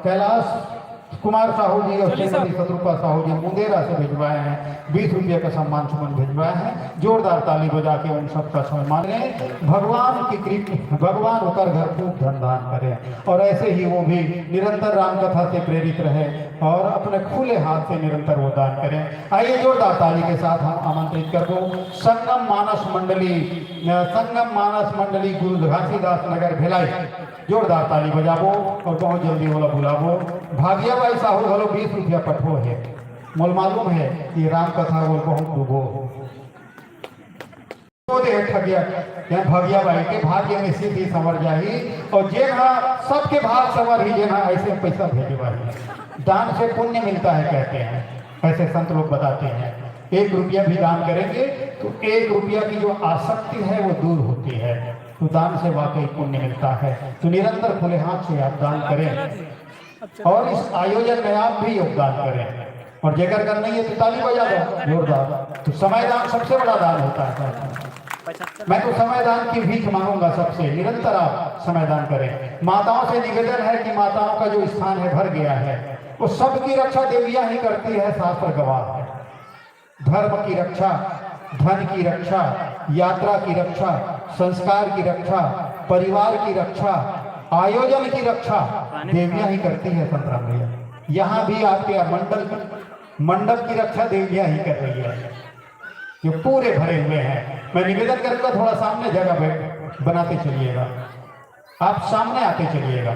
कैलाश कुमार साहू जी और श्रीमती शत्रुपा साहू जी मुंदेरा से भिजवाए हैं, 20 रुपये का सम्मान सुमन भिजवाए हैं। जोरदार ताली बजा के उन सबका सम्मान करें। भगवान की कृपा, भगवान होकर घर खूब धन दान करें और ऐसे ही वो भी निरंतर राम कथा से प्रेरित रहे और अपने खुले हाथ से निरंतर वो दान करें। आइए जोरदार ताली के साथ हम आमंत्रित कर दो संगम मानस मंडली गुरु घासीदास नगर भिलाई। जोरदार ताली बजाबो और बहुत जल्दी बोला बुलाबो। भागिया भाई साहू हलो 20 रुपया पठो है। मोल मालूम है कि राम कथा वो बहुत डूबो ठगिया भगिया भाई के भाग्य में सीधी संवर जाही और जेना सबके भाग संवर ही जेना ऐसे पैसा भेजे भाई। दान से पुण्य मिलता है कहते हैं, ऐसे संत लोग बताते हैं। 1 रुपया भी दान करेंगे तो 1 रुपया की जो आसक्ति है वो दूर होती है, तो दान से वाकई पुण्य मिलता है। तो निरंतर खुले हाथ से आप दान करें और इस आयोजन में आप भी योगदान करें। और जेकर कर नहीं है तो ताली बजा दो जोरदार। तो समय दान सबसे बड़ा दान होता है। मैं तो समय दान की भीख मांगूंगा सबसे, निरंतर आप समय दान करें। माताओं से निवेदन है कि माताओं का जो स्थान है भर गया है, वो सबकी रक्षा देवियां ही करती है, शास्त्र गवाह है। धर्म की रक्षा, धन की रक्षा, यात्रा की रक्षा, संस्कार की रक्षा, परिवार की रक्षा, आयोजन की रक्षा देवियां ही करती है। संतराम भैया यहाँ भी आपके मंडप की रक्षा देवियां ही कर रही है, जो पूरे भरे हुए हैं। मैं निवेदन करूंगा थोड़ा सामने जगह बनाते चलिएगा, आप सामने आते चलिएगा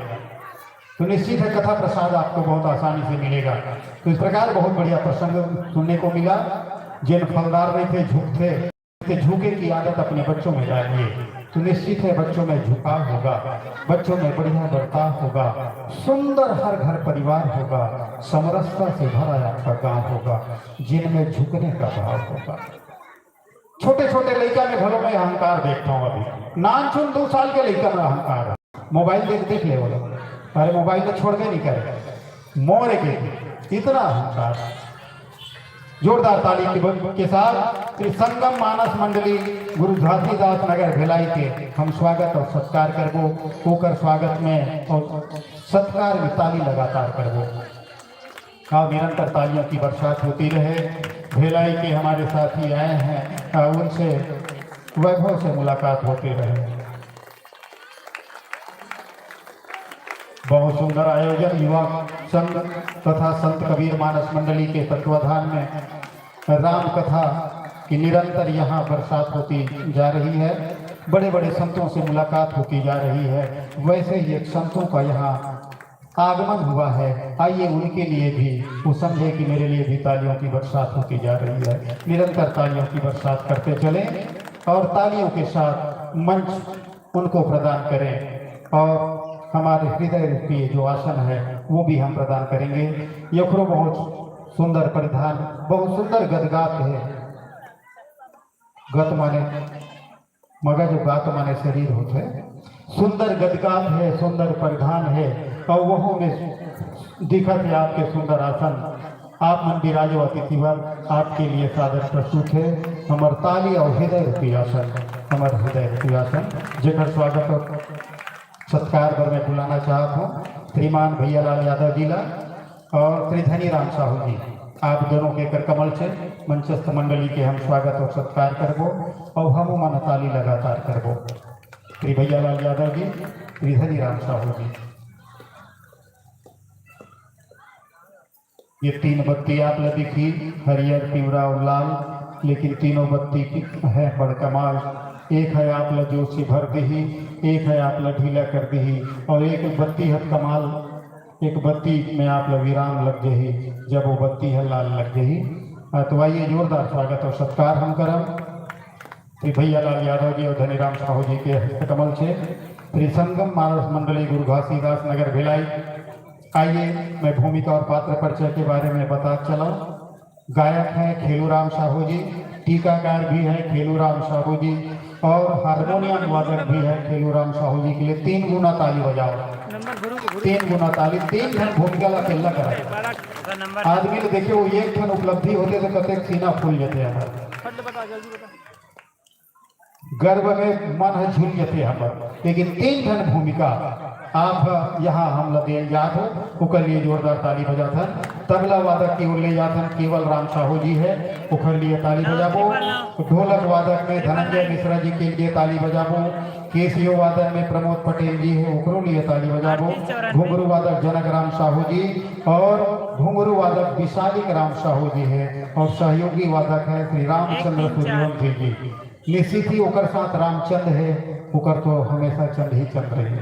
तो निश्चित है कथा प्रसाद आपको बहुत आसानी से मिलेगा। तो इस प्रकार बहुत बढ़िया प्रसंग सुनने को मिला। जिन फलदार नहीं थे झुकते झुके की आदत अपने बच्चों में डालिए तो निश्चित है बच्चों में झुकाव होगा, बच्चों में बढ़िया बर्ताव होगा, सुंदर हर घर परिवार होगा, समरसता से भरा आपका गांव होगा, जिनमें झुकने का भाव होगा। छोटे छोटे लड़का में घरों में अहंकार देखता हूँ। अभी नानचुन 2 साल के लड़का में अहंकार, मोबाइल देख ले बोलो, अरे मोबाइल तो छोड़ दे नहीं करे मोर के इतना अहंकार। जोरदार ताली के साथ श्री संगम मानस मंडली गुरु घासीदास नगर भिलाई के हम स्वागत और सत्कार करबो। होकर स्वागत में और सत्कार में ताली लगातार करबो। और निरंतर तालियों की बरसात होती रहे। भिलाई के हमारे साथी आए हैं, उनसे वैभव से मुलाकात होती रहे। बहुत सुंदर आयोजन युवा संघ तथा संत कबीर मानस मंडली के तत्वाधान में राम कथा की निरंतर यहाँ बरसात होती जा रही है। बड़े बड़े संतों से मुलाकात होती जा रही है। वैसे ही एक संतों का यहाँ आगमन हुआ है। आइए उनके लिए भी वो समझे कि मेरे लिए भी तालियों की बरसात होती जा रही है। निरंतर तालियों की बरसात करते चलें और तालियों के साथ मंच उनको प्रदान करें और हमारे हृदय रूपी जो आसन है वो भी हम प्रदान करेंगे। यखरो बहुत सुंदर परिधान, बहुत सुंदर गदगात है। गत माने मगर जो गात माने शरीर होते सुंदर गदगात है, सुंदर परिधान है और वह में दिखत है आपके सुंदर आसन। आप मन विराजो अतिथिवर आपके लिए सादर प्रस्तुत है। हमार ताली और हृदय रूपी आसन, हमार हृदय रूपी आसन जेकर स्वागत और सत्कार पर मैं बुलाना चाहता हूँ श्रीमान भैया लाल यादव जी ला और श्री धनी राम साहू जी। आप दोनों के कर कमल से मंचस्थ मंडली के हम स्वागत और सत्कार करबो और हम मन ताली लगातार करबो। श्री भैया लाल यादव जी, श्री धनी राम साहू जी। ये 3 बत्ती आप दिखी, हरियर, पीवरा और लाल, लेकिन तीनों बत्ती की है बड़ कमाल। एक है आप जोशी भर दही, एक है आप ढीला कर दही और एक बत्ती है कमाल। एक बत्ती में आप विराम लग जही, जब वो बत्ती है लाल लग जही। तो आइए जोरदार स्वागत और सत्कार हम करम श्री भैया लाल यादव जी और धनीराम साहू जी के हस्तकमल से श्री संगम मानस मंडली गुरु घासीदास नगर भिलाई। आइए मैं भूमिका और पात्र परिचय के बारे में बता चला। गायक हैं खेलूराम साहू जी, टीकाकार भी हैं खेलूराम साहू जी और हारमोनियम वादक भी है खेलूराम साहू जी के लिए 3 गुना ताली बजाओ। 3 गुना ताली, 3 घन भूमिका ला केला करा। आदमी को देखिए वो 1 घन उपलब्धि होते तो कते सीना फूल जाते हैं। गर्भ में मन है झूल जते हमर, लेकिन 3 ठन भूमिका आप यहाँ हम लगे याद हो ओकर लिए जोरदार ताली बजाथन। तबला वादक की ओर ले जाथन केवल राम साहू जी है, ओकर लिए ताली बजाबो। ढोलक वादक में धनंजय मिश्रा जी के लिए ताली बजाबो। केसियो वादक में प्रमोद पटेल जी है, ओकरो लिए ताली बजाबो। घुंघरू वादक जनक राम साहू जी और घुंघरू वादक विशालिक राम साहू जी है और सहयोगी वादक है श्री रामचंद्र सूर्यवंशी जी। निश्चित ही ओकर साथ रामचंद्र है, ओकर तो हमेशा चंद ही चंद रहे,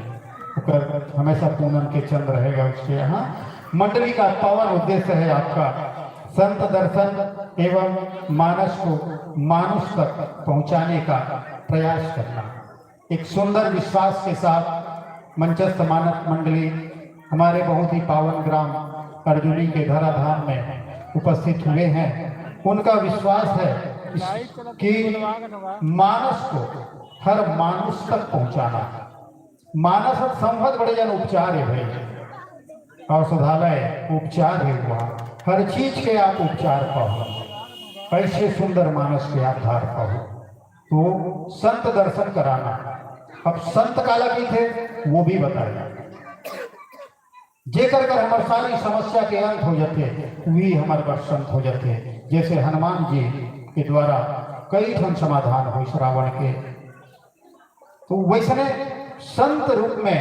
ओकर हमेशा पूनम के चंद रहेगा उसके यहाँ। मंडली का पावन उद्देश्य है आपका संत दर्शन एवं मानस को मानुष तक पहुंचाने का प्रयास करना। एक सुंदर विश्वास के साथ मंचस्थ मानस मंडली हमारे बहुत ही पावन ग्राम अर्जुनी के धराधाम में उपस्थित हुए हैं। उनका विश्वास है कि मानस को हर मानुष तक पहुंचाना। मानस संवत बड़े जन उपचार है भाई, औषधालय उपचार है, वहाँ हर चीज के आप उपचार पाओ। ऐसे सुंदर मानस के आधार पाओ तो संत दर्शन कराना। अब संत काला की थे वो भी बताया, जेकर कर हमारे सारी समस्या के अंत हो जाते वही हमारे पास संत हो जाते। जैसे हनुमान जी के द्वारा कई ठन समाधान हो श्रावण के, तो वैसने संत रूप में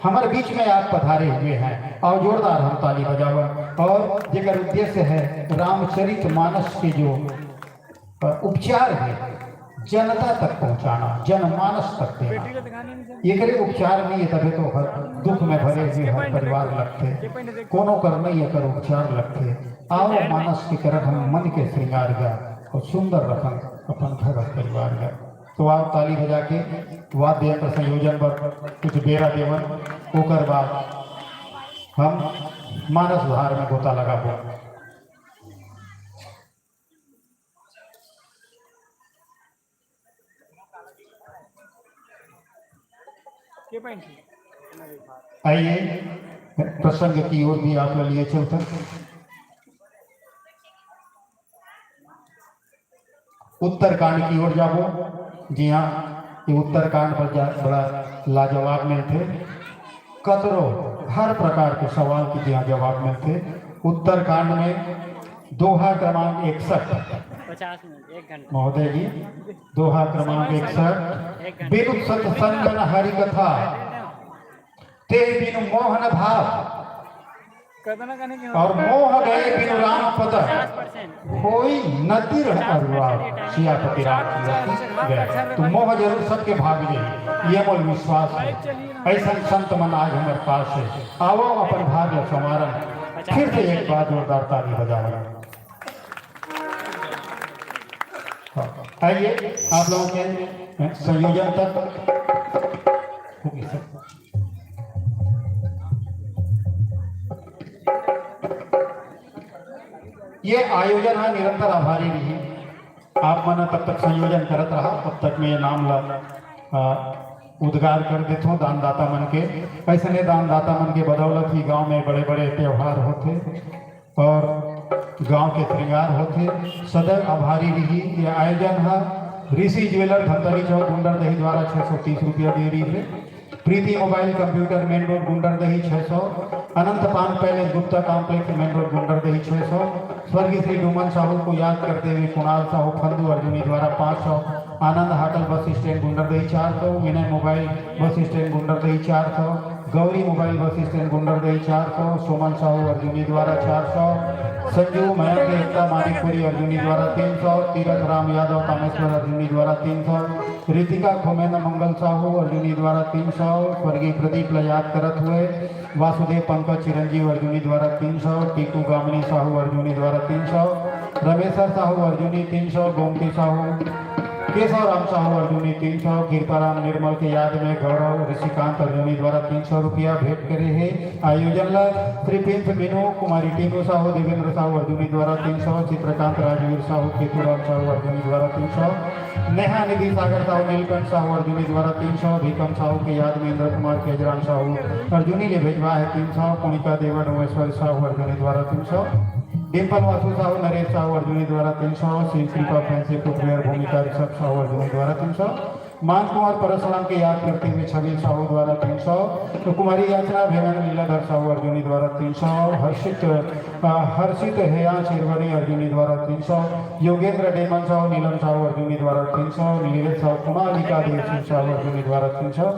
हमारे बीच में आप पधारे हुए हैं और जोरदार हम ताली बजावन। और जेकर उद्देश्य है रामचरित मानस के जो उपचार है जनता तक पहुंचाना, जनमानस तक देना। ये उपचार नहीं है तभी तो हर दुख में भरे हुए हर परिवार लगते, कोनो कर नहीं कर उपचार लगते। आओ मानस के करत हम मन के श्रृंगार गया और सुंदर रखन अपन घर परिवार गया। तो आप ताली बजा के वाद्य यंत्र संयोजन पर कुछ बेरा देवन, ओकर बाद हम मानस धार में गोता लगाबो। आइए प्रसंग की ओर भी आप लिए चलते। उत्तरकांड की ओर जाबो। जी हाँ, ये उत्तरकांड पर बड़ा लाजवाब मिलते, कतरो हर प्रकार के सवाल की यहाँ जवाब मिलते। उत्तरकांड में दोहा क्रमांक 61 महोदय जी, दोहा क्रमांक 61। बिनु सत्संग हरि कथा ते बिनु मोहन भाव, और मोह गए बिनु राम पद कोई नदी सियापति राम। तो मोह जरूर सबके भाग जाए, ये मोल विश्वास है। ऐसा संत मन आज हमारे पास है। आओ अपन भाग्य संवारन। फिर से एक बार जोरदार ताली बजाओ। आइए आप लोगों के संयोजन तक होगी सर। ये आयोजन है निरंतर आभारी रही। आप मन तब तक संयोजन करत रहा, तब तक मैं नाम उद्गार कर देता हूँ दानदाता मन के। ऐसे दानदाता मन के बदौलत ही गांव में बड़े बड़े त्यौहार होते और गांव के श्रृंगार होते। सदैव आभारी रही। ये आयोजन है ऋषि ज्वेलर धमतरी चौक गुंडर दही द्वारा 630 रुपया दे रही है। Preeti mobile computer main road Gundardehi 600। Anant Paan palace Gupta complex main road Gundardehi 600। स्वर्गीय श्री डुमन साहू को याद करते हुए कुणाल साहू फंदू अर्जुनी द्वारा 500। आनंद हाटल बस स्टैंड गुंडर दही 400। विनय मोबाइल बस स्टैंड गुंडर दही 400। Gauri mobile bus stand Gundar दही 400। सोमन साहू अर्जुनी द्वारा 400। संजू मयंक एकता मानिकपुरी अर्जुनी द्वारा 300। तीरथ राम यादव कामेश्वर अर्जुनी द्वारा 300। रितिका खोमेंद्र मंगल साहू अर्जुनी द्वारा 300। स्वर्गीय प्रदीप याद करत हुए वासुदेव पंकज चिरंजीव अर्जुनी द्वारा 300। टीकू गामनी साहू अर्जुनी द्वारा 300। रमेश्वर साहू अर्जुनी 300। गोमती साहू केशव राम साहू अर्जुनी 300। कृपाराम निर्मल के याद में गौरव ऋषिकांत अर्जुनी द्वारा 300 रुपया भेंट करे है। आयोजन ला श्री प्रिंस मीनू कुमारी टीनू साहू देवेंद्र साहू अर्जुनी द्वारा 300। चित्रकांत राजवीर साहू केतुराम साहू अर्जुनी द्वारा 300। नेहा निधि सागर साहू नीलकंठ साहू अर्जुनी द्वारा 300। भीकम साहू के याद में इंद्र कुमार केजराम साहू अर्जुनी ने भेजवा है 300। पुणिका देवन उमेश्वर साहू अर्जुनी द्वारा 300। डिम्पल वासु साहू नरेश साहू अर्जुनी द्वारा 300। शिव कृपा फैंसी फुटवेयर भूमिका ऋषभ साहू अर्जुनी द्वारा 300। मान कुमार परशुराम की याद करते हुए छवि साहू द्वारा 300, तो कुमारी याचना भेमन लीलाधर साहू अर्जुनी द्वारा 300, हर्षित हेया शेरवरी अर्जुनी द्वारा 300, योगेंद्र डेमन साहू नीलम साहू अर्जुनी द्वारा 300, नीरज साहू कुमालिका देव सिंह साहू अर्जुनी द्वारा 300,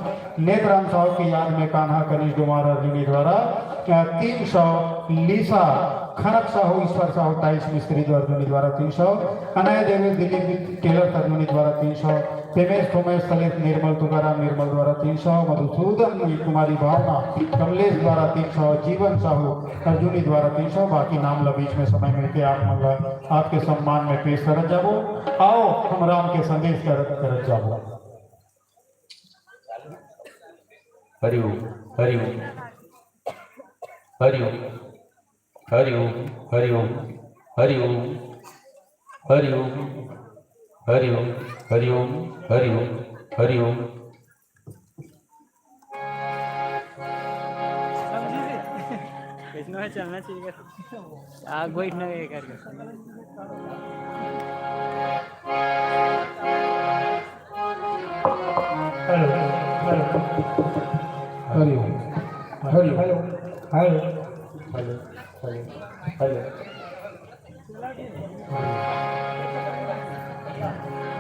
नेत्राम साहू की याद में कान्हा कनिष कुमार अर्जुनी द्वारा 300, लीसा खनक साहू ईश्वर साहू 28 मिस्त्री अर्जुनी द्वारा 300, अनय देवी दिलीप टेलर अर्जुनी द्वारा 300, पेमेश थोमेश सलेश निर्मल तुकाराम निर्मल द्वारा 300, मधुसूदन कुमारी भावना कमलेश द्वारा 300, जीवन साहू अर्जुनी द्वारा 300। बाकी नाम ला बीच में समय मिलके आप मतलब आपके सम्मान में पेश करत जाबो। आओ हम राम के संदेश करत जाबो। हरिओम हरिओम हरिओम हरिओम हरिओम हरिओम हरिओम हरिओम हरिओम हरिओम हरिओम। चलना चाहिए आग बैठना करके Hariom Hariom hello hello hello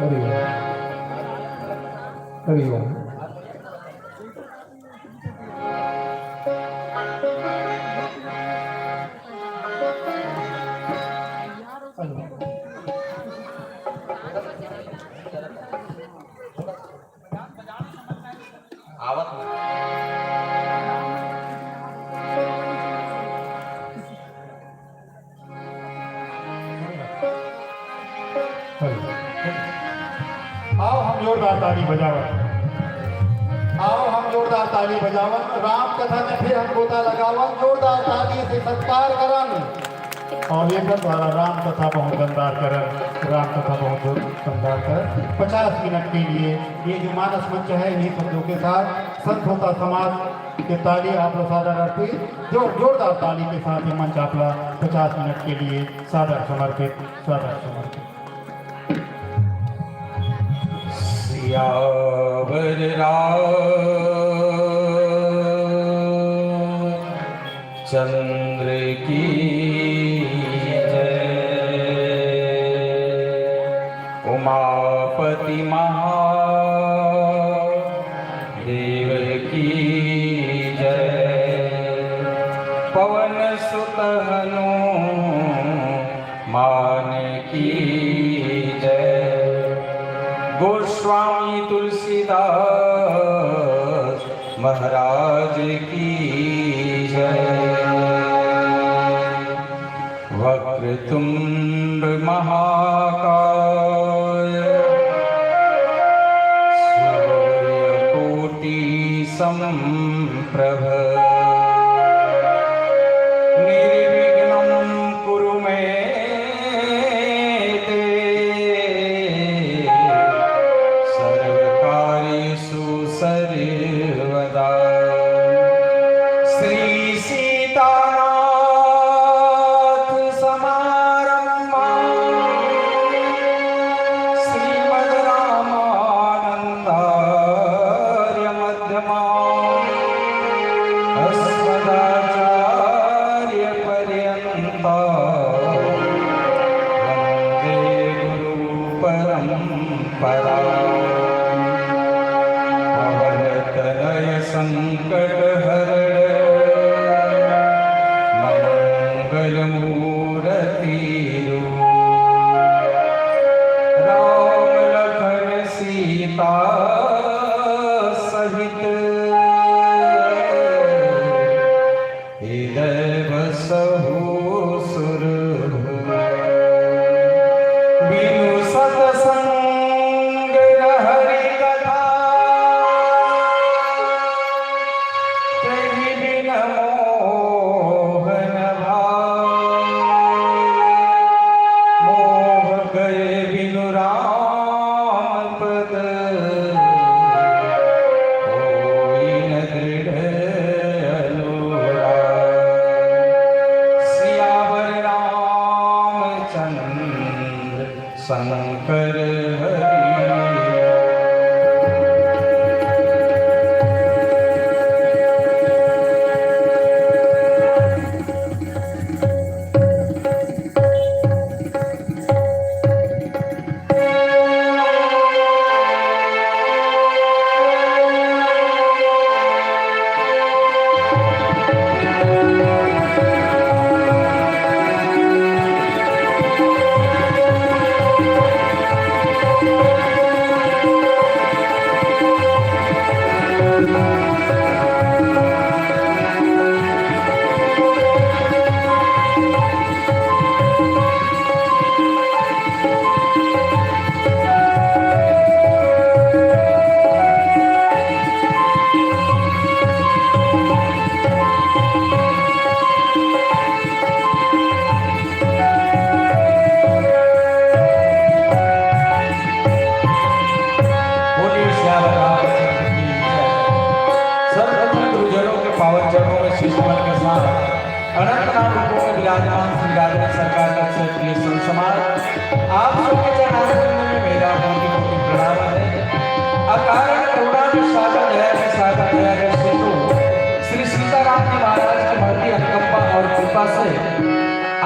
Hariom Hariom आओ हम जोरदार ताली बजावन। आओ हम जोरदार ताली बजावन। राम कथा में फिर हम गोता लगावन। जोरदार ताली से सत्कार करन और ये द्वारा राम कथा बहुत दमदार करन। राम कथा बहुत दमदार करन। 50 मिनट के लिए ये जो मानस मंच है इन्हीं शब्दों के साथ संत होता समाज के ताली आप लोग सादर अर्पित जोरदार ताली के साथ ये मंच आपला 50 मिनट के लिए सादर समर्पित। सियावर चंद्र की जय, उमापति महादेव की जय, पवन सुत हनुमान की जय, गोस्वामी तुलसीदास महाराज की जय, वक्रतुंड महाकाय सूर्यकोटि समप्रभ निर्विघ्नं कुरु मे सर्वदा। श्री सीतानाथ समारंभा श्रीमद् रामानंदार्य मध्यमा अस्मदाचार्य पर्यंता वंदे गुरु परंपरा। संकट हरण मंगल मूर्ति राम लखन सीता सहित हृदय बसहु सुर बिनु सतसंग हरि कथा मोहन मोह गए बिनु राम पद कोई न दृढ़ अनुराग। सियावर रामचंद्र शंकर हरि। विराजमान श्री राजा सरकार का क्षेत्रीय संत समाज आप सबके चरणारविंद में मेरा कोटि कोटि प्रणाम है। अकारण करुणा सागर दया में सागर दया के सेतु श्री सीताराम जी महाराज की महती अनुकंपा और कृपा से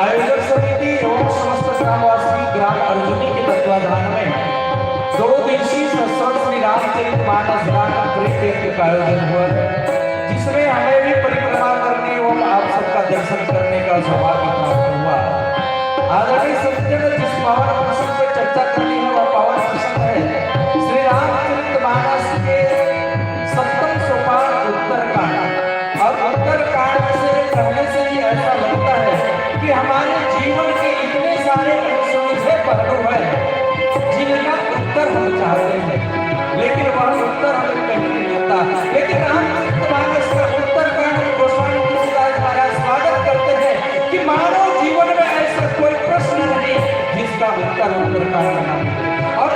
आयोजक समिति एवं समस्त ग्रामवासी ग्राम अर्जुनी के तत्वाधान में 2 दिवसीय सत्संग श्री रामचरित मानस राम प्रेम यज्ञ का आयोजन हुआ, जिसमें हमें भी परिक्रमा करने एवं आप सबका दर्शन करने का सौभाग्य प्राप्त हुआ। आदरणीय सज्जन, जिस पावन प्रसंग पर चर्चा करनी है वह पावन प्रसंग है श्री रामचरित मानस के 7वें सोपान उत्तरकांड। और उत्तरकांड से पढ़ने से ही ऐसा लगता है कि हमारे जीवन के इतने सारे अनसुलझे पहलू हैं जिनका उत्तर हम चाहते हैं, लेकिन वह उत्तर हमें कहीं नहीं मिलता। लेकिन रामचरितमानस का उत्तरकांड गोस्वामी तुलसीदास महाराज स्वागत करते हैं कि मानव जीवन में ऐसा कोई प्रश्न नहीं जिसका उत्तर उत्तरकांड न मिले। और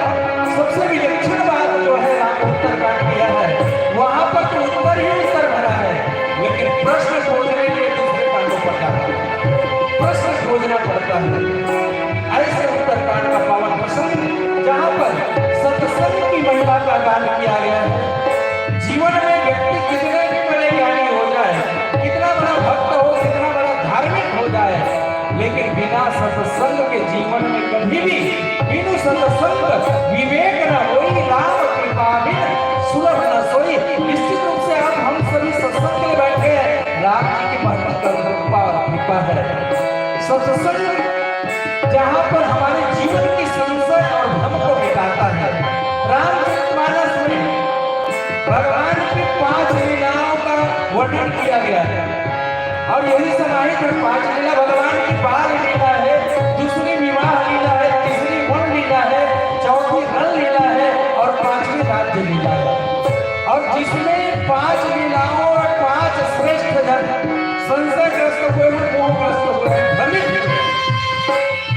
सबसे विलक्षण बात जो है राम उत्तरकांड किया है वहां पर तो उत्तर ही उत्तर भरा है, लेकिन प्रश्न खोजने के लिए दूसरे कांडों पर जाना है, प्रश्न खोजना पड़ता है। ऐसे उत्तरकांड का पावन प्रसंग जहां पर सत्संग की महिमा का गान किया गया है। जीवन में व्यक्ति कितने भी बड़े ज्ञानी हो जाए, कितना बड़ा भक्त हो, कितना बड़ा धार्मिक हो जाए, लेकिन बिना सत्संग के जीवन में कभी भी बिनु सत्संग विवेक न होई, राम कृपा बिन सुलभ न सोई। निश्चित रूप से आप हम सभी सत्संग के लिए बैठे हैं, राम जी की महत्वपूर्ण कृपा और कृपा है। सत्संग जहां पर हमारे जीवन की संशय और भ्रम को मिटाता है। रामचरितमानस में भगवान की 5 लीलाओं का वर्णन किया गया है और यही समाहित है। 5 लीला भगवान की बाल लीला है, दूसरी विवाह लीला है, तीसरी वन लीला है, चौथी हल लीला है और 5वीं राज्य लीला है। और जिसमें 5 लीलाओं और 5 श्रेष्ठ जन संशयग्रस्त हुए, मोहग्रस्त हुए, भ्रमित।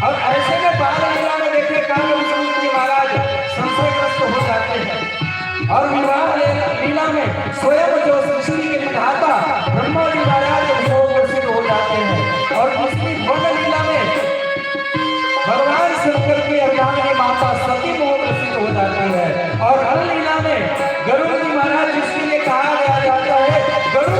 और ऐसे में बाल लीला में देखे कालभूषण जी महाराज संशयग्रस्त हो जाते हैं और विवाह लीला में स्वयं जो सृष्टि के विधाता ब्रह्मा जी महाराज मोहग्रसित हो जाते हैं। और दूसरी वन लीला में भगवान शंकर की अर्धांगिनी माता सती मोहग्रसित हो जाती है। और हर लीला में गरुड़ जी महाराज जिसके लिए कहा गया जाता है गरुड़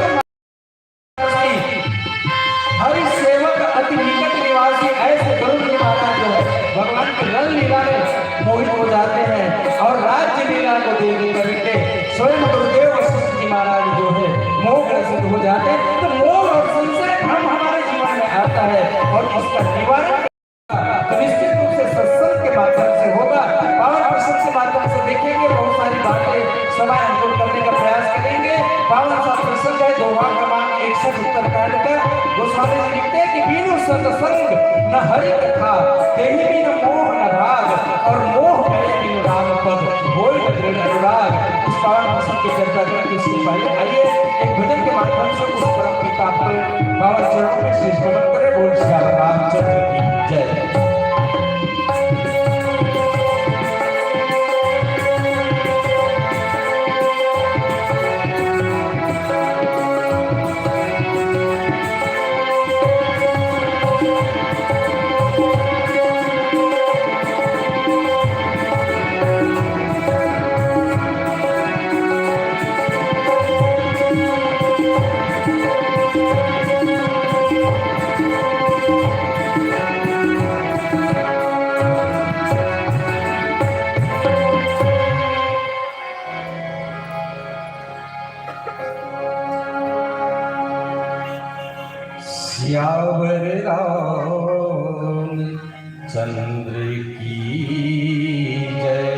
हरि सेवक अति निकट निवासी, ऐसे गरुड़ जी महाराज जो है भगवान की रल लीला में मोहित हो जाते हैं। और राज्य लीला को देखने करके स्वयं गुरुदेव वशिष्ठ जी महाराज जो है मोहग्रसित हो जाते हैं। तो मोह और संशय भ्रम हमारे जीवन में आता है और इसका निवारण तो निश्चित रूप से सत्संग के माध्यम से होगा। पावन प्रसंग के माध्यम से देखेंगे, बहुत सारी बातें समय अनुकूल करने का प्रयास करेंगे। पावन सा प्रसंग है दोहा क्रमांक 61 उत्तरकांड का। गोस्वामी जी लिखते हैं कि बिनु सत्संग न हरि कथा, तेहि बिनु मोह न भाग, और मोह करे बिनु राम पद, होय न दृढ़ अनुराग। इस पावन प्रसंग की चर्चा करने से पहले आइए एक भजन के माध्यम से उस परम पिता के पावन चरणों में शीश नमन करें। बोल श्री रामचंद्र की जय। श्यावर राम चंद्र की जय।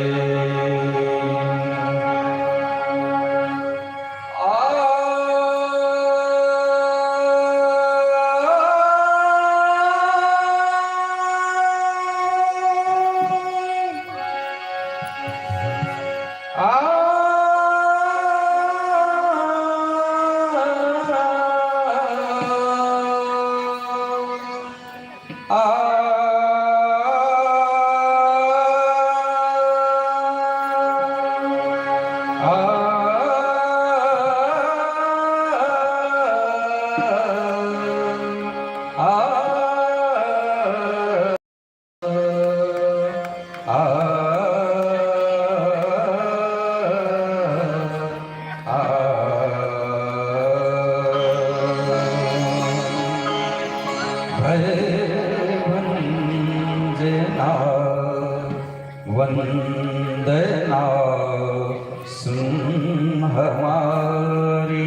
आ भंजना वंदना सुन हमारी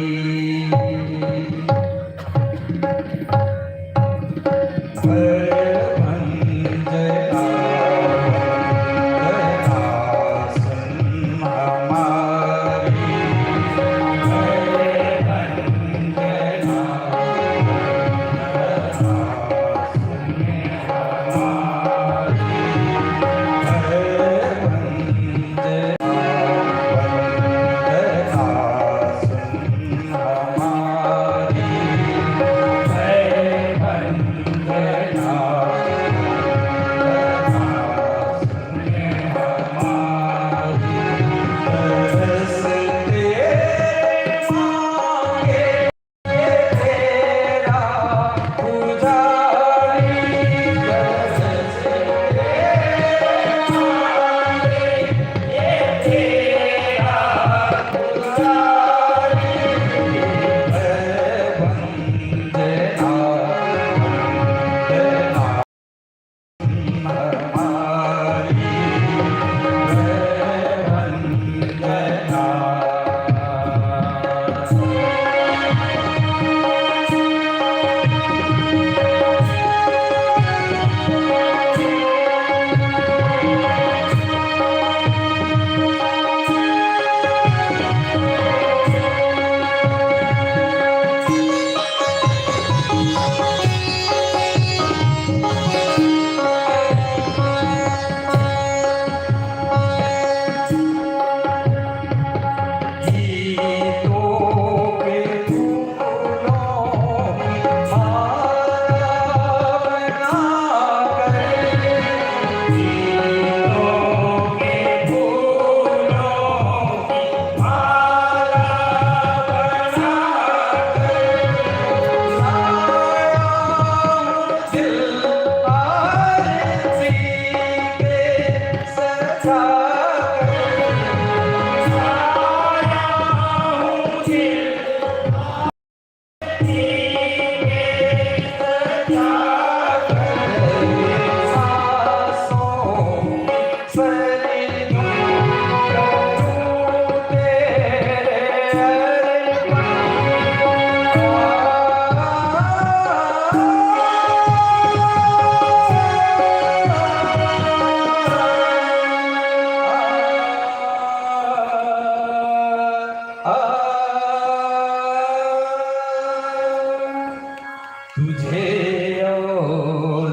तुझे और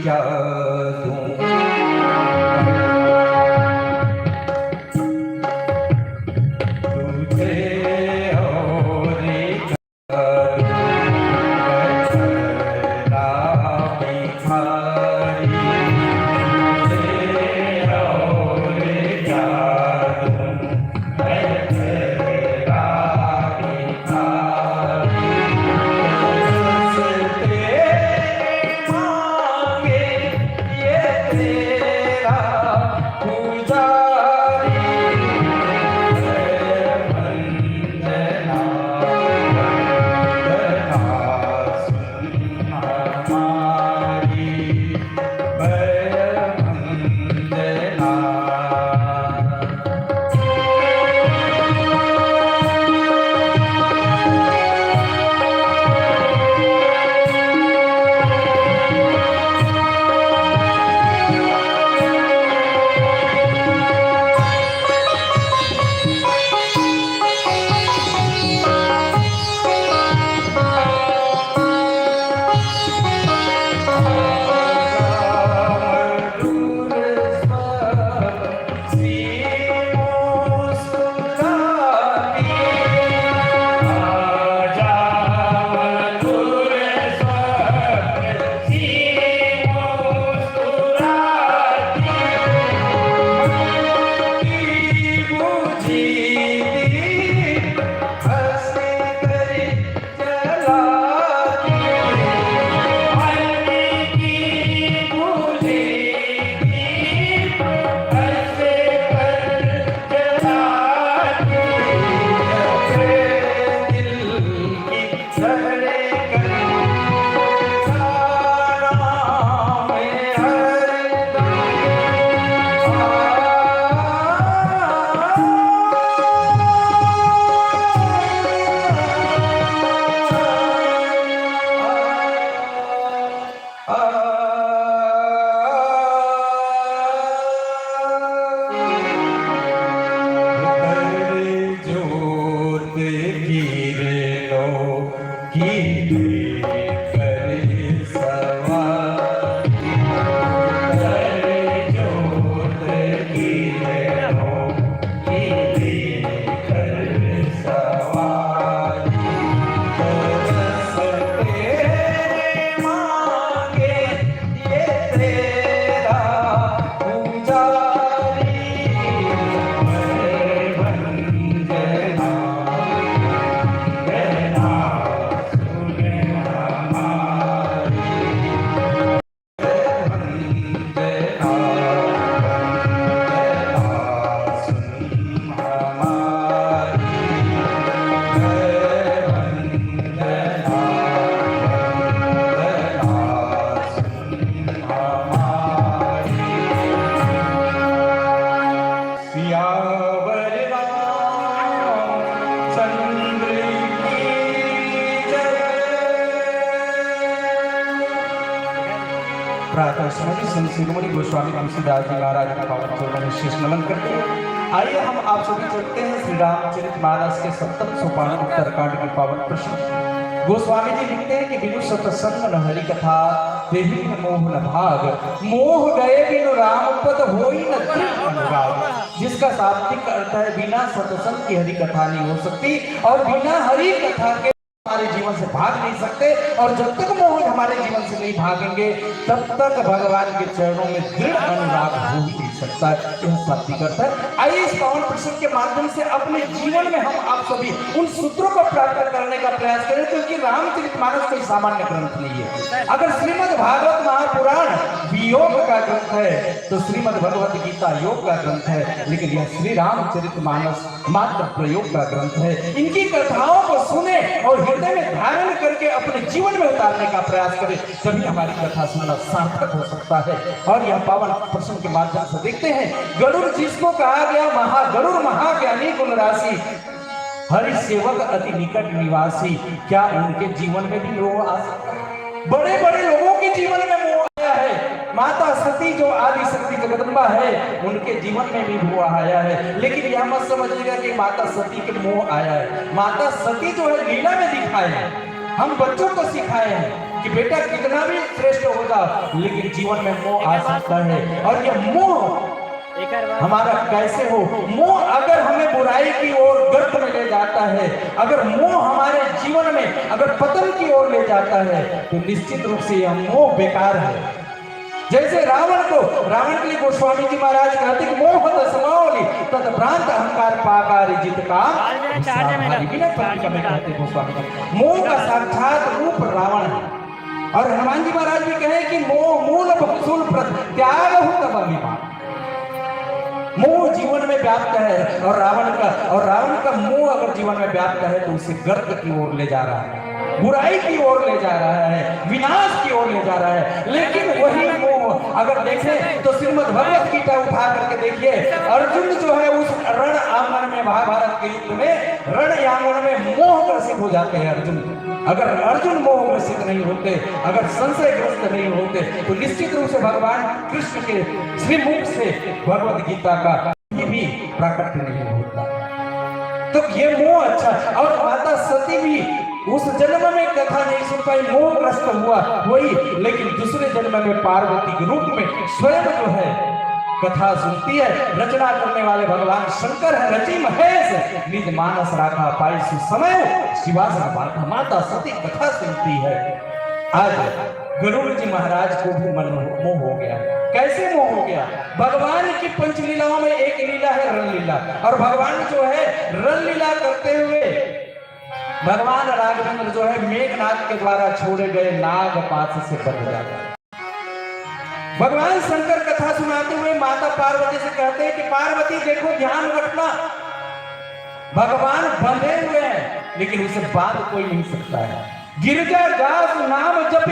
क्या दूं तुझे और क्या दूं भिखारी तुझे और क्या दूं तेरा भिखारी जोत गिरनो की करे सवार जोत गिरनो की करे सवार मांगे ये तेरा पुजारी प्रातः समय संत शिरोमणि गोस्वामी तुलसीदास जी महाराज का पावन चरणों में शीश नमन करते हैं। आइए हम आप सभी चलते हैं श्री रामचरितमानस के 7वें सोपान उत्तरकांड के पावन प्रश्न। गोस्वामी जी लिखते हैं कि बिनु सतसंग न हरि कथा देहि न मोह न भाग मोह गए बिनु राम पद होई न तृप्त अनुराग। जिसका शाब्दिक अर्थ है बिना सत्संग की हरि कथा नहीं हो सकती और बिना हरि कथा के हमारे जीवन से भाग नहीं सकते और जब तक मोह हमारे जीवन से नहीं भागेंगे तब तक भगवान के चरणों में दृढ़ अनुराग हो ही नहीं सकता। यह शाब्दिक अर्थ है। आइए इस पावन प्रश्न के माध्यम से अपने जीवन में हम आप सभी उन सूत्रों को प्राप्त करने का प्रयास करें क्योंकि रामचरितमानस कोई सामान्य ग्रंथ नहीं है। अगर श्रीमद् भागवत महापुराण वियोग का ग्रंथ है तो श्रीमद् भगवत गीता योग का ग्रंथ है, लेकिन यह श्री रामचरितमानस मात्र प्रयोग का ग्रंथ है। इनकी कथाओं को सुने और हृदय में धारण करके अपने जीवन में उतारने का प्रयास करें, तभी हमारी कथा सुनना सार्थक हो सकता है। और यह पावन प्रश्न के माध्यम से देखते हैं, गरुड़ जिसको कहा गया महागरुड़ महाज्ञानी गुण राशि हरि सेवक अति निकट निवासी, क्या उनके जीवन में भी मोह आ सकता है? बड़े बड़े लोगों के जीवन में मोह आया है। माता सती जो आदि शक्ति जगदम्बा है उनके जीवन में भी मोह आया है, लेकिन यह मत समझिएगा कि माता सती के मोह आया है। माता सती जो है लीला में दिखाए हैं, हम बच्चों को सिखाए हैं कि बेटा कितना भी श्रेष्ठ हो जाओ लेकिन जीवन में मोह आ सकता है। और यह मोह हमारा कैसे हो? मोह अगर हमें बुराई की ओर गर्त में ले जाता है, अगर मोह हमारे जीवन में अगर पतन की ओर ले जाता है तो निश्चित रूप से यह मोह बेकार है। जैसे रावण के लिए गोस्वामी जी महाराज कहते हैं मोह दसमावली तद भ्रांत अहंकार पाकार जित का मोह का साक्षात रूप रावण है। और हनुमान जी महाराज भी कहे कि मोह मूल भक्सुल त्याग हो तब अभिमान। मोह जीवन में व्याप्त है और रावण का मोह अगर जीवन में व्याप्त है तो उसे गर्त की ओर ले जा रहा है, बुराई की ओर ले जा रहा है, विनाश की ओर ले जा रहा है। लेकिन वही मोह अगर देखें तो श्रीमद् भगवत गीता उठा करके देखिए, अर्जुन जो है उस रण आंगन में महाभारत के युद्ध में रण आंगन में मोह ग्रसित हो जाते हैं अर्जुन। अगर अर्जुन मोह ग्रसित नहीं होते, अगर संशयग्रस्त नहीं होते तो निश्चित रूप से भगवान कृष्ण के श्रीमुख से भगवत गीता का भी प्राकट्य नहीं होता। तो ये मोह अच्छा। और माता सती भी उस जन्म में कथा नहीं सुन पाई, मोहग्रस्त हुआ वही, लेकिन दूसरे जन्म में पार्वती के रूप में स्वयं जो है कथा सुनती है। रचना करने वाले भगवान शंकर है, रची महेश निज मानस राखा पाई सुसमय शिवास माता सती कथा सुनती है। आज गरुड़ जी महाराज को भी मन मोह हो गया। कैसे मोह हो गया? भगवान की पंचलीलाओं में एक लीला है रणलीला, और भगवान जो है रणलीला करते हुए भगवान राघवेंद्र जो है मेघनाथ के द्वारा छोड़े गए नाग पाश से बंध जाता है। भगवान शंकर कथा सुनाते हुए माता पार्वती से कहते हैं कि पार्वती देखो ध्यान रखना, भगवान बंधे हुए हैं लेकिन उसे बांध कोई नहीं सकता है। गिरजा दास नाम जप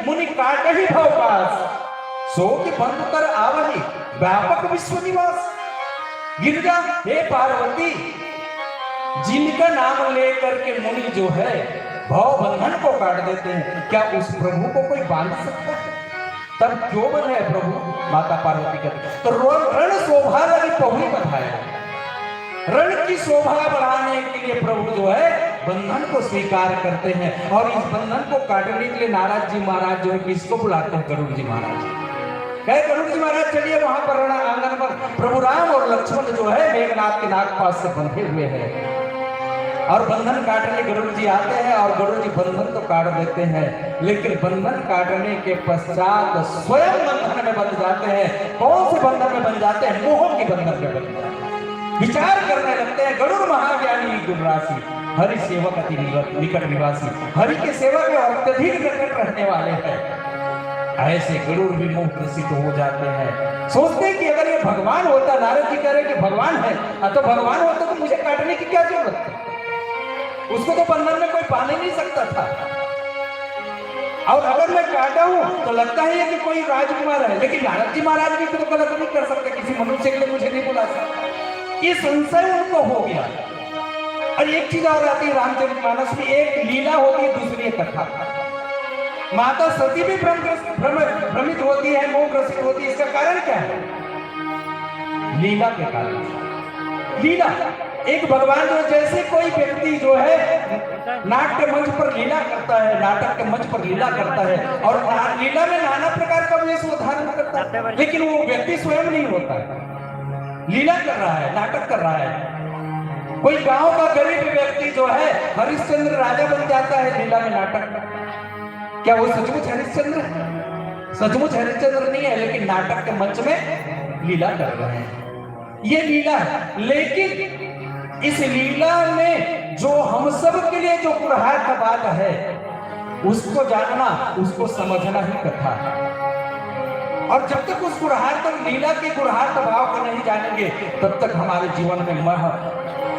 मुनि काट ही भव पास सो कि बंद कर आवही व्यापक विश्व निवास। गिरजा हे पार्वती, जिनका नाम लेकर के मुनि जो है भाव बंधन को काट देते हैं, क्या उस प्रभु को कोई बांध सकता है? तब क्यों बने प्रभु? माता पार्वती कहते तो रण शोभा रवि पहुरी बताया, रण की शोभा बढ़ाने के लिए प्रभु जो है बंधन को स्वीकार करते हैं। और इस बंधन को काटने के लिए नारद जी महाराज जो है किसको बुलाते हैं? गरुड़ जी महाराज। कहे गरुड़ जी महाराज चलिए वहां पर रण आंगन पर प्रभु राम और लक्ष्मण जो है मेघनाथ के नागपाश से बंधे हुए हैं और बंधन काटने गरुड़ जी आते हैं और गरुड़ जी बंधन तो काट देते हैं, लेकिन बंधन काटने के पश्चात स्वयं बंधन में बंध जाते हैं। कौन से बंधन में बन जाते हैं? मोह के बंधन में बन जाते हैं। विचार करने लगते हैं गरुड़ महाज्ञानी गुणराशि, हरि सेवक अति निकट निवासी, हरि के सेवक और अत्यधिक निकट रहने वाले हैं। ऐसे गरुड़ भी मोह ग्रसित हो जाते हैं, सोचते हैं कि अगर ये भगवान होता, नारद जी कह रहे कि भगवान है, तो भगवान होता तो मुझे काटने की क्या जरूरत है? उसको तो बंधन में कोई पाने नहीं सकता था, और अगर मैं काटा हूं तो लगता है कि कोई राजकुमार है, लेकिन नारद जी महाराज भी तो गलत नहीं कर सकते, किसी मनुष्य के लिए मुझे नहीं बुला सकता। ये संशय उनको हो गया। और एक चीज और आती है रामचरितमानस में, एक लीला होती है, दूसरी एक कथा। माता सती भी भ्रमित होती है, मोह ग्रसित होती है। इसका कारण क्या है? लीला के कारण। लीला एक भगवान जो जैसे कोई व्यक्ति जो है नाट्य मंच पर लीला करता है, नाटक के मंच पर लीला करता है और लीला में नाना प्रकार का वेश धारण करता है, लेकिन वो व्यक्ति स्वयं नहीं होता है, लीला कर रहा है, नाटक कर रहा है। कोई गांव का गरीब व्यक्ति जो है हरिश्चंद्र राजा बन जाता है लीला में, नाटक। क्या वो सचमुच हरिश्चंद्र है? सचमुच हरिश्चंद्र नहीं है, लेकिन नाटक के मंच में लीला कर रहे हैं। ये लीला है, लेकिन इस लीला में जो हम सब के लिए जो कुरहात बात है उसको जानना, उसको समझना ही कथा है। और जब तक उस कुरहात तक लीला के कुरहात भाव को नहीं जानेंगे, तब तक हमारे जीवन में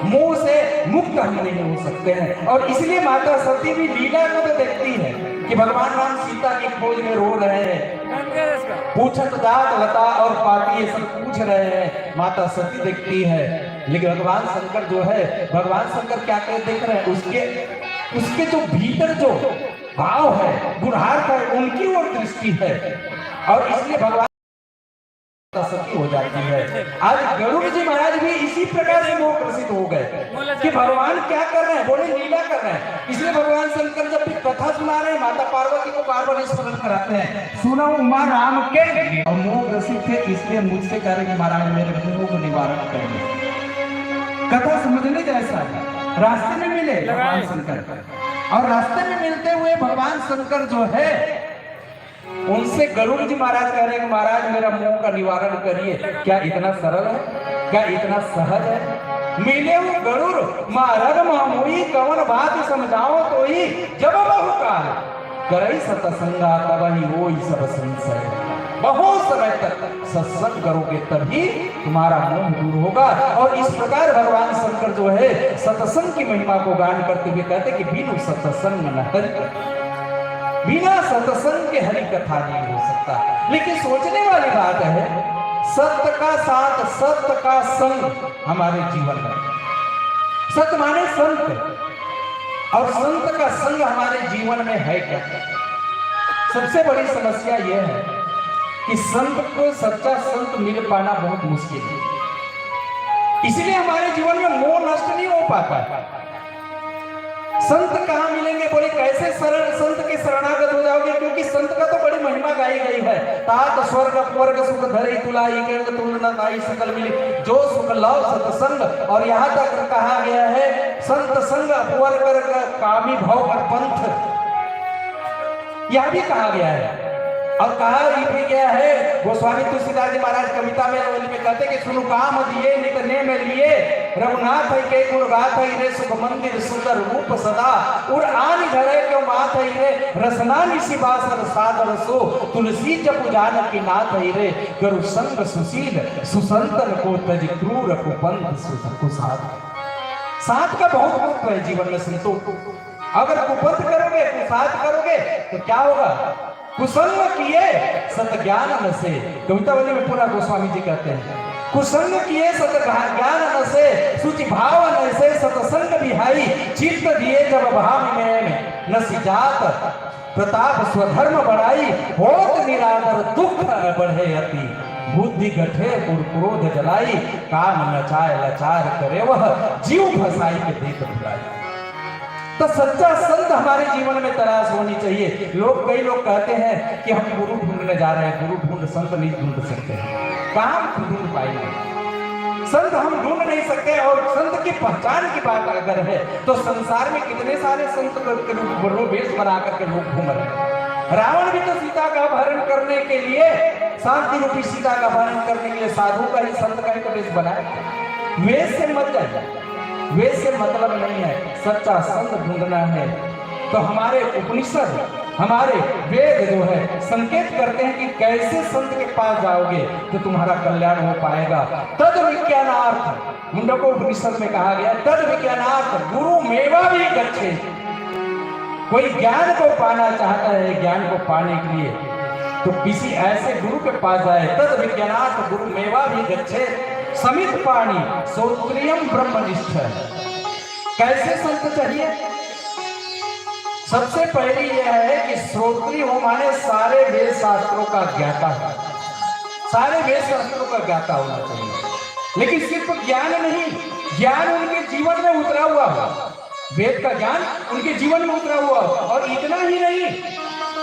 मोह से मुक्त हम नहीं हो सकते हैं। और इसलिए माता सती भी लीला को तो देखती है कि भगवान राम सीता की खोज में रो रहे हैं, पूछत दात लता और पाती ये सब पूछ रहे हैं, माता सती देखती है। लेकिन भगवान शंकर जो है, भगवान शंकर क्या कर देख रहे हैं? उसके जो भीतर जो भाव है, गुणार्थ है, उनकी ओर दृष्टि है, और इसलिए भगवान सती हो जाती है। आज गरुड़ जी महाराज भी इसी प्रकार से मोह ग्रसित हो गए कि भगवान क्या कर रहे हैं, बोले लीला कर रहे हैं। इसलिए भगवान शंकर जब भी कथा सुना रहे हैं, माता पार्वती को बार बार स्मरण कराते हैं, सुनो उमा राम के, और मोह ग्रसित थे, इसलिए मुझसे कह रहे कि महाराज मेरे मोह को निवारण करेंगे। कथा समझने जैसा है। रास्ते में मिले भगवान शंकर, और रास्ते में मिलते हुए भगवान शंकर जो है उनसे गरुड़ जी महाराज कह रहे हैं, महाराज मेरा मोह का निवारण करिए। क्या इतना सरल है? क्या इतना सहज है? मिले हुए गरुड़ महाराज मामोई कवन बात समझाओ तो ही, जब बहुकाल करई सतसंगा तब ही वो सब संशय। बहुत समय तक सत्संग करोगे तभी तुम्हारा मोह दूर होगा। और इस प्रकार भगवान शंकर जो है सत्संग की महिमा को गान करते हुए कहते कि बिनु सत्संग न हरि, बिना सत्संग के हरि कथा नहीं हो सकता। लेकिन सोचने वाली बात है, सत्य का साथ, सत्य का संग हमारे जीवन में, सत्य माने संत, और संत का संग हमारे जीवन में है क्या? सबसे बड़ी समस्या यह है कि संत को, सच्चा संत मिल पाना बहुत मुश्किल है। इसलिए हमारे जीवन में मोह नष्ट नहीं हो पाता। संत कहाँ मिलेंगे? बोले कैसे शरण संत के शरणागत हो जाओगे? क्योंकि संत का तो बड़ी महिमा गाई गई है, तात स्वर्ग अपवर्ग सुख धरे तुलाई केंद्र तुलना ताई सकल मिली, जो सुख लव सत्संग। और यहाँ तक कहा गया है संत संग अपवर्ग कामी भव और पंथ, यह भी कहा गया है। और कहा भी गया है, गोस्वामी तुलसीदास जी महाराज कविता में कहते कि सुनु काम दिए निकने में लिए, रघुनाथ है के गुण गाथ है रे, सुख मंदिर सुंदर रूप सदा, उर आन घरे क्यों बात है रे, रसना निसी बासर सादर सो, तुलसी जप जान की नाथ है रे, गुरु संग सुशील सुसंतन को तज क्रूर कुपंथ सुसाद। साथ का बहुत महत्व है जीवन में संतों को। अगर कुपंथ करोगे, कुसाद करोगे तो क्या होगा? कुसंग किए सत ज्ञान से, कवितावली में पूरा गोस्वामी जी कहते हैं कुसंग किए सत ज्ञान न से सुचि भाव न से सतसंग बिहाई चित्त दिए जब भाव में न सिजात प्रताप स्वधर्म बढ़ाई होत निरादर दुख न बढ़े अति बुद्धि गठे क्रोध जलाई काम नचाए लाचार करे वह जीव फसाई के देख भुलाई। तो सच्चा संत हमारे जीवन में तलाश होनी चाहिए। कई लोग कहते हैं कि हम गुरु ढूंढने जा रहे हैं, गुरु ढूंढ संत नहीं ढूंढ सकते हैं। कहाँ ढूंढ पाएंगे संत, हम ढूंढ नहीं सकते। और संत की पहचान की बात अगर है तो संसार में कितने सारे संत वेश बना करके लोग घूम रहे हैं। रावण भी तो सीता का अपहरण करने के लिए, शांति रूपी सीता का अपहरण करने के लिए साधु का ही संत का ही तो वेश बनाया। वेश से मत जाइए, वेद से मतलब नहीं है, सच्चा संत ढूंढना है। तो हमारे उपनिषद, हमारे वेद जो है संकेत करते हैं कि कैसे संत के पास जाओगे तो तुम्हारा कल्याण हो पाएगा। तद विज्ञानार्थ, मुंडको उपनिषद में कहा गया, तद विज्ञानार्थ गुरु मेवा भी गच्छे। कोई ज्ञान को पाना चाहता है, ज्ञान को पाने के लिए तो किसी ऐसे गुरु के पास जाए। तद विज्ञानार्थ गुरु मेवा भी गच्छे समित पाणी श्रोत्रियम ब्रह्मनिष्ठ। कैसे संत चाहिए? सबसे पहले यह है कि श्रोत्री हो माने सारे वेद शास्त्रों का ज्ञाता है, सारे वेद शास्त्रों का ज्ञाता होना चाहिए। लेकिन सिर्फ ज्ञान नहीं, ज्ञान उनके जीवन में उतरा हुआ है, वेद का ज्ञान उनके जीवन में उतरा हुआ। और इतना ही नहीं,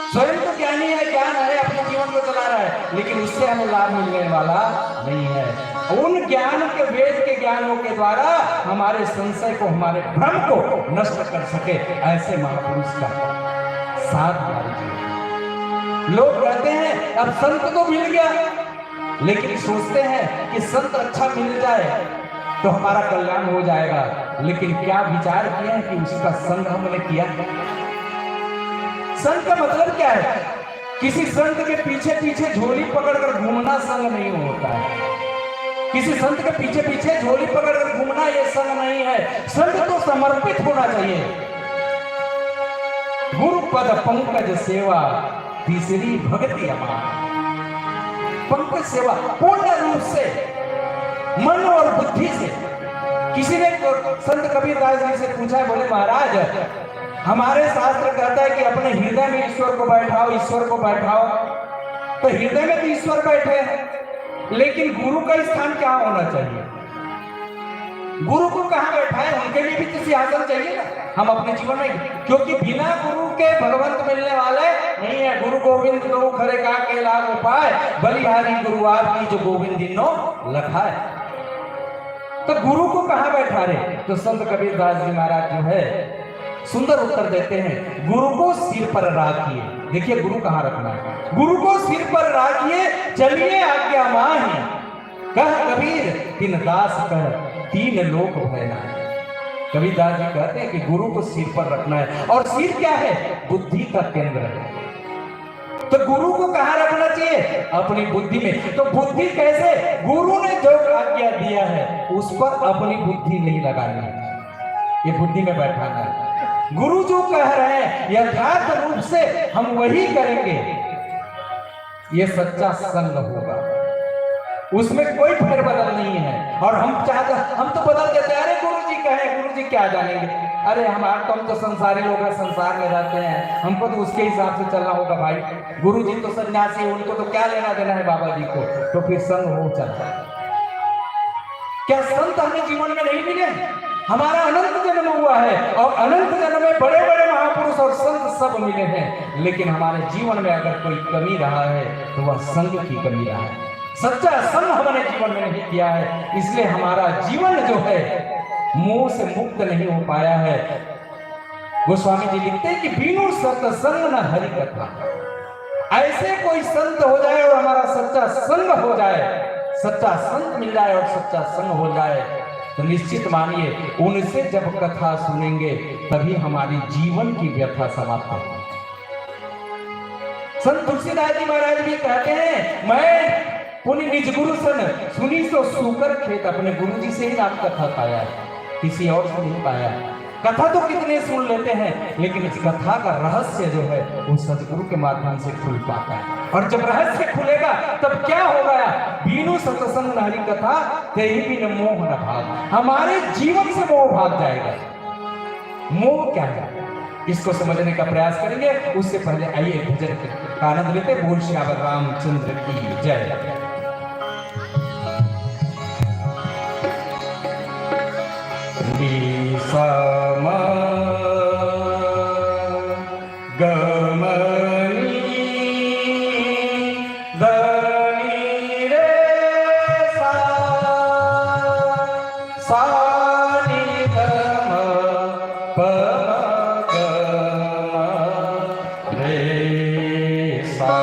स्वयं तो ज्ञानी है, ज्ञान है, अपने जीवन को चला रहा है, लेकिन उससे हमें लाभ मिलने वाला नहीं है। उन ज्ञान के, वेद के ज्ञानों के द्वारा हमारे संशय को, हमारे भ्रम को नष्ट कर सके, ऐसे महापुरुष का साथ हमारे जीवन। लोग कहते हैं अब संत तो मिल गया, लेकिन सोचते हैं कि संत अच्छा मिल जाए तो हमारा कल्याण हो जाएगा। लेकिन क्या विचार किए हैं कि उसका संग हमने किया? संत का मतलब क्या है? किसी संत के पीछे पीछे झोली पकड़कर घूमना संग नहीं होता है। किसी संत के पीछे पीछे झोली पकड़कर घूमना ये संग नहीं है। संत तो समर्पित होना चाहिए। गुरु पद पंकज सेवा तीसरी भक्ति अमान। पंकज सेवा पूर्ण रूप से मन और बुद्धि से। किसी ने संत कबीरदास जी से पूछा, बोले महाराज हमारे शास्त्र कहता है कि अपने हृदय में ईश्वर को बैठाओ, ईश्वर को बैठाओ। तो हृदय में तो ईश्वर बैठे हैं, लेकिन गुरु का स्थान क्या होना चाहिए? गुरु को कहां बैठाए? उनके लिए भी तो सिंहासन चाहिए ना हम अपने जीवन में, क्योंकि बिना गुरु के भगवंत मिलने वाले नहीं है। गुरु गोविंद गुरु खरे का के लाभ उपाय बलिहारी गुरु आपकी जो गोविंद दिनो लखा है। तो गुरु को कहां बैठा रहे? तो संत कबीरदास जी महाराज जो है सुंदर उत्तर देते हैं, गुरु को सिर पर राखिए। देखिए गुरु कहां रखना है? गुरु को सिर पर राखिए, चलिए आज्ञा माही। कह कबीर तीन दास कह तीन लोक भयना। कबीरदास जी कहते हैं कि गुरु को सिर पर रखना है। और सिर क्या है? बुद्धि का केंद्र है। तो गुरु को कहां रखना चाहिए? अपनी बुद्धि में। तो बुद्धि कैसे? गुरु ने जो आज्ञा दिया है उस पर अपनी बुद्धि नहीं लगानी है, ये बुद्धि में बैठाना है। गुरु जो कह रहे हैं यथार्थ रूप से हम वही करेंगे, ये सच्चा संग होगा, उसमें कोई फेरबदल नहीं है। और हम चाहते, हम तो बदल देते हैं, अरे गुरु जी कहे, गुरु जी क्या जानेंगे, अरे हमारे तो हम तो संसारी लोग हैं, संसार में रहते हैं, हमको तो उसके हिसाब से चलना होगा भाई। गुरु जी तो सन्यासी है, उनको तो क्या लेना देना है बाबा जी को, तो फिर संग हो चलता है। क्या संत हमें जीवन में नहीं मिले? हमारा अनंत जन्म हुआ है और अनंत जन्म में बड़े बड़े महापुरुष और संत सब मिले हैं, लेकिन हमारे जीवन में अगर कोई कमी रहा है तो वह संग की कमी रहा है। सच्चा संग हमने जीवन में नहीं किया है, इसलिए हमारा जीवन जो है मोह से मुक्त नहीं हो पाया है। गोस्वामी जी लिखते हैं कि बिनु सत्संग न हरि कथा। ऐसे कोई संत हो जाए और हमारा सच्चा संग हो जाए, सच्चा संत मिल जाए और सच्चा संग हो जाए, तो निश्चित मानिए उनसे जब कथा सुनेंगे तभी हमारी जीवन की व्यथा समाप्त होगी। संत तुलसीदास जी महाराज भी कहते हैं, मैं पुण्य निज गुरु सन सुनी सो सुकर खेत। अपने गुरु जी से ही नाम कथा पाया है, किसी और से नहीं पाया। कथा तो कितने सुन लेते हैं, लेकिन इस कथा का रहस्य जो है वो सदगुरु के माध्यम से खुल पाता है। और जब रहस्य खुलेगा तब क्या होगा? बीनु सत्संग हरि कथा तेही बिन मोह न भाग, हमारे जीवन से मोह भाग जाएगा। मोह क्या है इसको समझने का प्रयास करेंगे। उससे पहले आइए भजन का आनंद लेते। बोल श्यावर रामचंद्र की जय। सम गमनी धनी रे सा नी गम प रे सा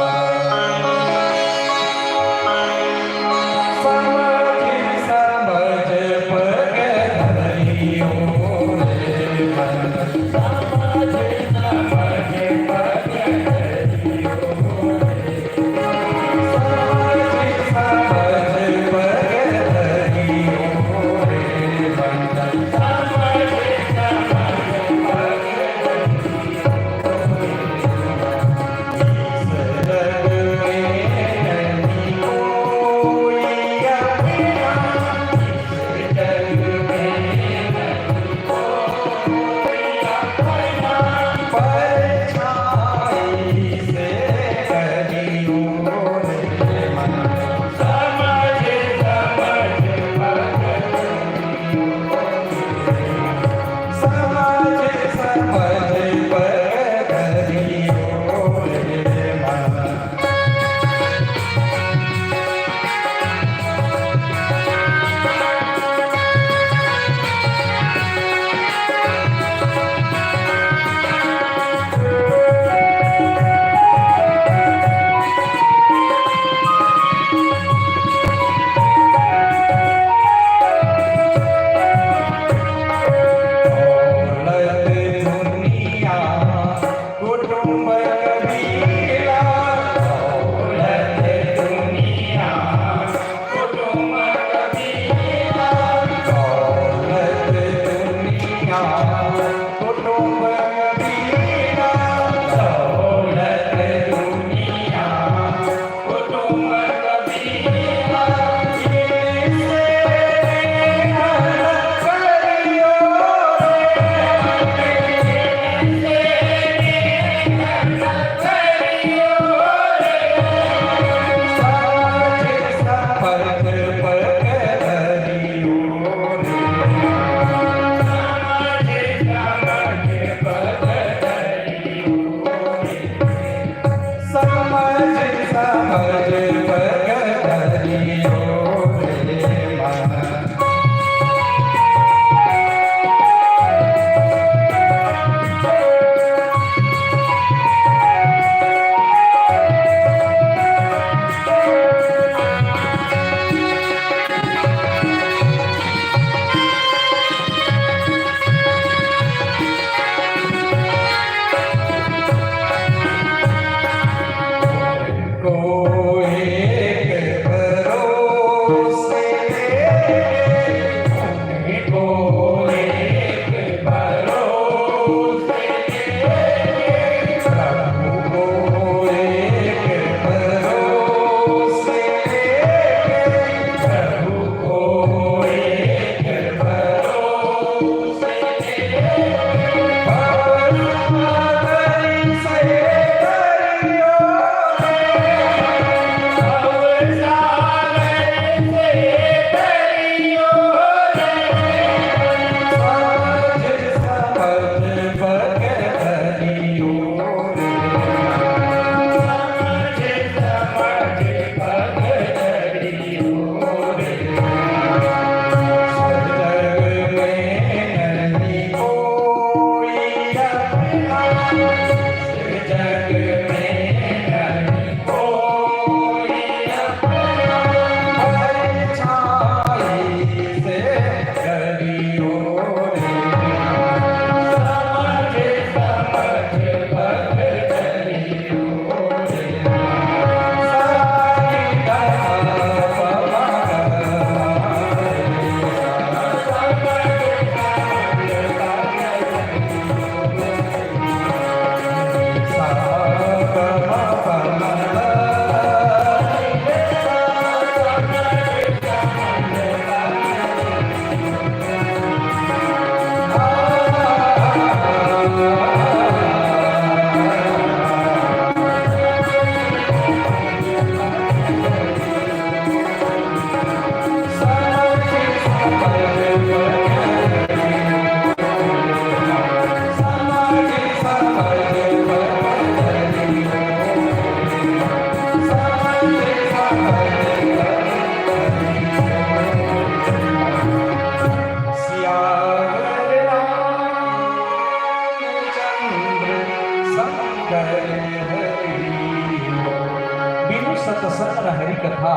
सत्संग हरि कथा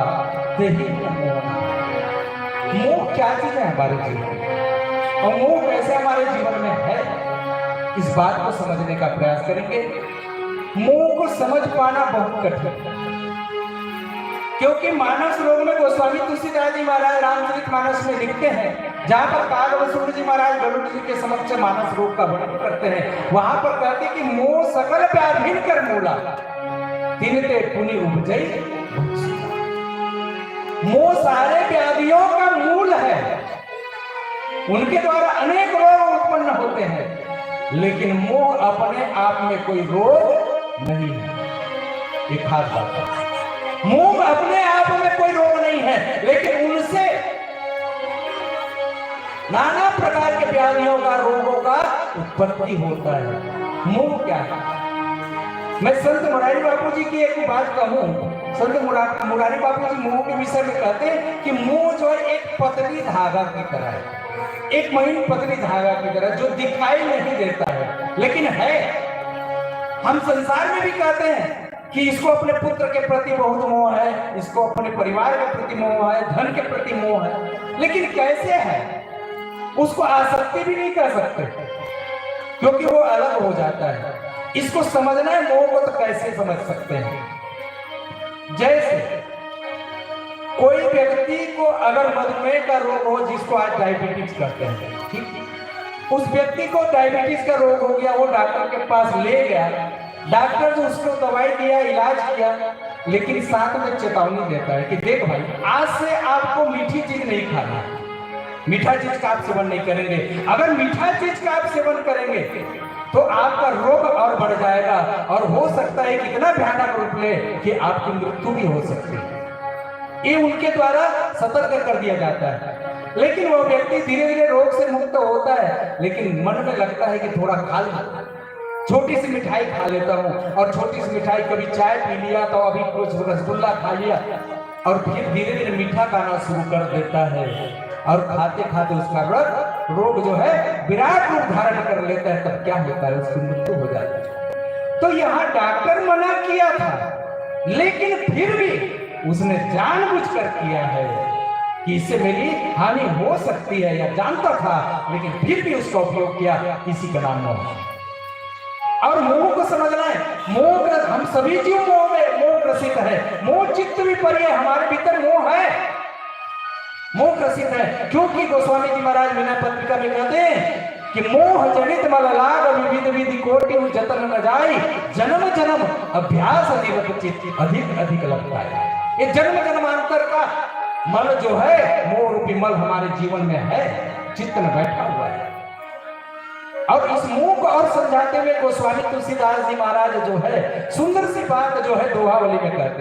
ते ही मोह क्या चीज है हमारे जीवन में और मोह कैसे हमारे जीवन में है, इस बात को समझने का प्रयास करेंगे। मोह को समझ पाना बहुत कठिन है, क्योंकि मानस रोग में गोस्वामी तुलसीदास जी महाराज रामचरितमानस में लिखते हैं, जहां पर कागभूषण जी महाराज गरुड़ जी के समक्ष मानस रोग का वर्णन करते हैं, वहां पर कहते हैं कि मोह सकल व्याधिन कर मूला तिनते पुनि उपजई। मोह सारे व्याधियों का मूल है, उनके द्वारा अनेक रोग उत्पन्न होते हैं, लेकिन मोह अपने आप में कोई रोग नहीं है। एक खास बात है, मोह अपने आप में कोई रोग नहीं है, लेकिन उनसे नाना प्रकार के व्याधियों का रोगों का उत्पत्ति होता है। मोह क्या है? मैं संत मुरारी बापू जी की एक बात कहूं। संत मुरारी बापू जी मोह के विषय में कहते हैं कि मोह जो है एक पतली धागा की तरह है, एक महीन पतली धागा की तरह, जो दिखाई नहीं देता है लेकिन है। हम संसार में भी कहते हैं कि इसको अपने पुत्र के प्रति बहुत मोह है, इसको अपने परिवार के प्रति मोह है, धन के प्रति मोह है, लेकिन कैसे है उसको आसक्ति भी नहीं कह सकते, क्योंकि वो अलग हो जाता है। इसको समझना है मोह को, तो कैसे समझ सकते हैं? जैसे कोई व्यक्ति को अगर मधुमेह का रोग हो, जिसको आज डायबिटीज कहते हैं, ठीक, उस व्यक्ति को डायबिटीज का रोग हो गया, वो डॉक्टर के पास ले गया, डॉक्टर जो उसको दवाई दिया, इलाज किया, लेकिन साथ में चेतावनी देता है कि देख भाई, आज से आपको मीठी चीज नहीं खाना, मीठा चीज का आप सेवन नहीं करेंगे। अगर मीठा चीज का आप सेवन करेंगे तो आपका रोग और बढ़ जाएगा, और हो सकता है कितना भयानक रूप ले कि आपकी मृत्यु भी हो सकती है। ये उनके द्वारा सतर्क कर दिया जाता है, लेकिन वो व्यक्ति धीरे धीरे रोग से मुक्त होता है, लेकिन मन में लगता है कि थोड़ा खा लूं, छोटी सी मिठाई खा लेता हूँ, और छोटी सी मिठाई, कभी चाय पी लिया तो अभी कुछ रसगुल्ला खा लिया, और फिर धीरे धीरे मीठा खाना शुरू कर देता है, और खाते खाते उसका रोग जो है विराट रूप धारण कर लेता है। तब क्या होता है? उसकी मृत्यु हो जाती है। तो यहाँ डॉक्टर मना किया था, लेकिन फिर भी उसने जानबूझकर किया है कि इससे मेरी हानि हो सकती है, या जानता था लेकिन फिर भी उसका उपयोग किया। इसी का नाम मोह। और मोह को समझना है, मोह हम सभी जीव मोह ग्रसित है। मोह चित्त भी परिय, हमारे भीतर मोह है, मोह ग्रसित है, क्योंकि गोस्वामी जी महाराज मीना पत्रिका में कहते हैं कि मोह जनित मल लाग विविध विधि कोटि जतन न जाई, जन्म जन्म अभ्यास निरत अधिक अधिक लगता है। ये जन्म जन्मांतर का मल जो है, मोह रूपी मल हमारे जीवन में है, चित्त में बैठा हुआ है। और इस मोह को और समझाते हुए गोस्वामी तुलसीदास जी महाराज जो है सुंदर सी बात जो है दोहावली में कहते हैं।